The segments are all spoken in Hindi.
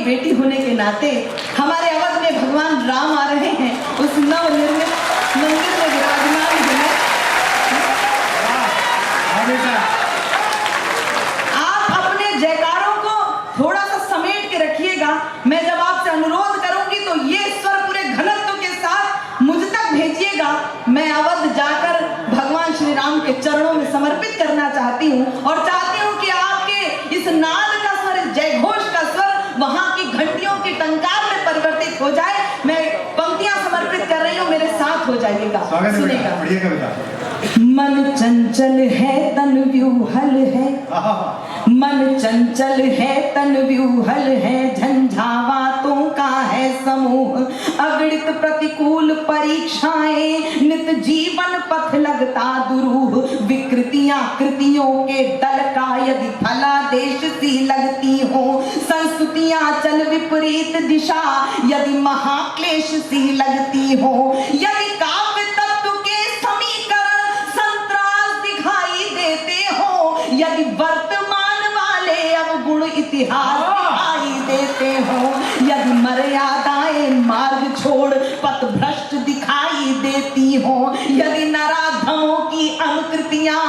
बेटी होने के नाते हमारे अवध में भगवान राम आ रहे हैं, उस नवनिर्मित मंदिर में विराजमान हैं। आप अपने जयकारों को थोड़ा सा समेट के रखिएगा। मैं जब आपसे अनुरोध करूंगी तो ये स्वर पूरे घनत्व के साथ मुझ तक भेजिएगा। मैं अवध जाकर भगवान श्री राम के चरणों में समर्पित करना चाहती हूँ और चाहती हूँ कि आपके इस नाद का स्वर, इस जय घोष का स्वर वहां की घंटियों की टंकार में परिवर्तित हो जाए। मैं पंक्तियां समर्पित कर रही हूँ, मेरे साथ हो जाइएगा। सुनिएगा। मन चंचल है तन व्यूहल है, मन चंचल है तन व्यूहल है, झंझावातों का है समूह, अगणित प्रतिकूल परीक्षाएं, नित जीवन पथ लगता दुरूह, विकृतियां कृतियों के दल का यदि फलादेश सी लगती हो, संस्तुतियां चल विपरीत दिशा यदि महाक्लेश सी लगती हो, यदि काव्य तत्व के समीकरण संतरास दिखाई देते हो, यदि वर्तमान वाले अवगुण इतिहास दिखाई देते हो, यदि मर्यादाएं मार्ग छोड़ पथ भ्रष्ट दिखाई देती हो, यदि नराधमों की अनुकृतियां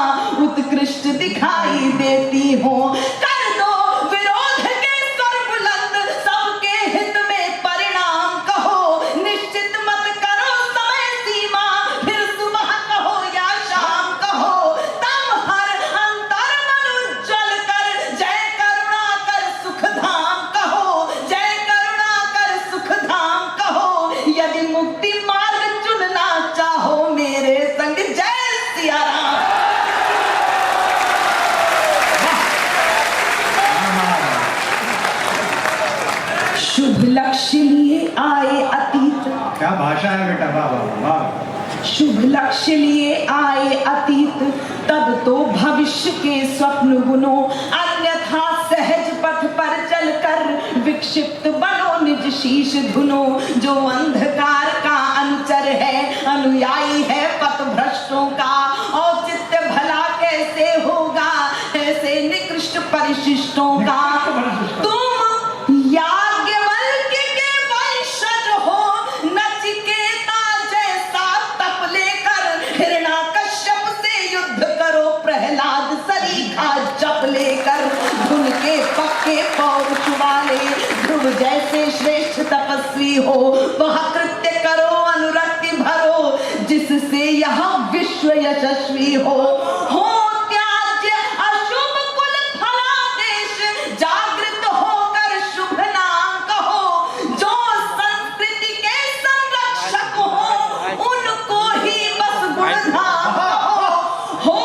उत्कृष्ट दिखाई देती हो, कर दो विरोध के स्वर बुलंद, सबके हित में परिणाम कहो, निश्चित मत करो समय सीमा, फिर सुबह कहो या शाम कहो, तम हर अंतर मन उज्जवल कर, जय करुणा कर सुख धाम कहो, जय करुणा कर सुख धाम कहो, यदि मुक्ति मार्ग चुनना चाहो मेरे संग, जय सिया राम। शुभ लक्ष्य लिए आए अतीत, क्या भाषा है बेटा, वाह वाह वाह। शुभ लक्ष्य लिए आए अतीत, तब तो भविष्य के स्वप्न बुनो, अन्यथा सहज पथ पर चलकर विक्षिप्त बनो निज शीश धुनो, जो अंधकार का अनुचर है, अनुयायी है पथ भ्रष्टों का, औचित्य भला कैसे होगा ऐसे निकृष्ट परिशिष्टों का, तुम याज्ञवल्क्य के वंशज हो, नचिकेता जैसा तप लेकर, हिरण्याकश्यप से युद्ध करो, प्रहलाद सरीखा जप लेकर, धुन के पक्के पौरुष वाले ध्रुव जैसे श्रेष्ठ तपस्वी हो, वह कृत्य करो अनुरक्ति भरो, जिससे यह विश्व यशस्वी हो त्याज्य अशुभ कुल फलादेश, जागृत होकर शुभ नाम कहो, जो संस्कृति के संरक्षक हो उनको ही बस गुणधाम कहो, हो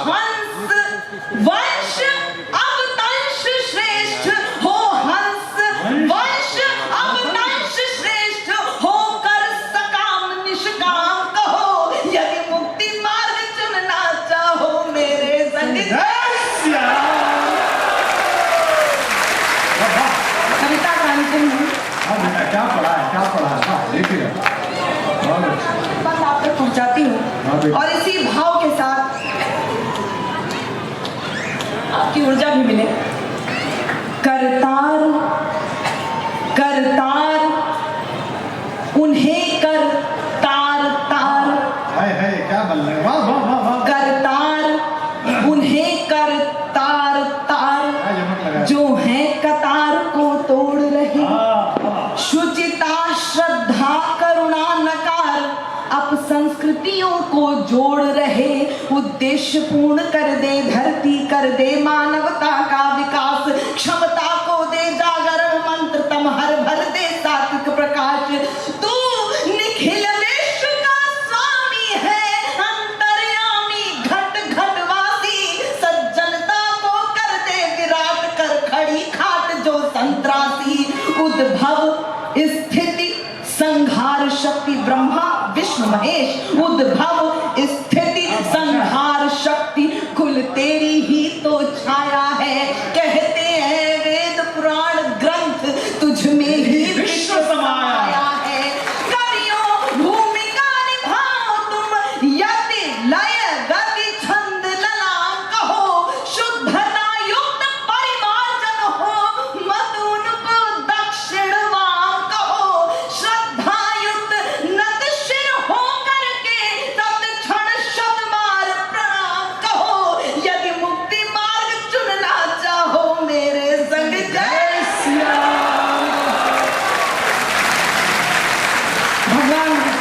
हंस वंश अवतंश श्रेष्ठ, हो हंस वंश अवतंश श्रेष्ठ, होकर सकाम निष्काम कहो, यदि मुक्ति मार्ग चुनना चाहो मेरे संग, कविता का अंतिम है। क्या पढ़ा है, क्या पढ़ा है, देखिएगा बहुत अच्छा। बस आप तक पहुंचाती हूँ और इसी भाव के साथ आपकी ऊर्जा भी मिले। करतार करतार उन्हें कर तार तार, है क्या बल रहे, वाह वाह वाह वाह। करतार उन्हें कर तार तार, जो है कतार को तोड़ रहे, शुचिता श्रद्धा करुणा नकार, अब संस्कृतियों को जोड़ रहे, उद्देश्य पूर्ण कर दे धरती, कर दे मानवता का विकास, क्षमता को दे जागरण मंत्र, तम हर भर दे सात्विक प्रकाश, तू निखिल विश्व का स्वामी है, अंतर्यामी घट घटवासी, सज्जनता को कर दे विराट, कर खड़ी खाट जो संत्रासी, उद्भव स्थिति संहार शक्ति ब्रह्मा विष्णु महेश, उद्भव स्थिति संहार शक्ति कुल तेरी ही तो छाया है, कहते हैं वेद पुराण ग्रंथ तुझ में ही विश्व समाया है, करियो भूमिका निभाओ तुम, यदि लय गति छंद ललाम कहो, शुद्धता युक्त परिमार्जन हो, मत उनको दक्ष भगवान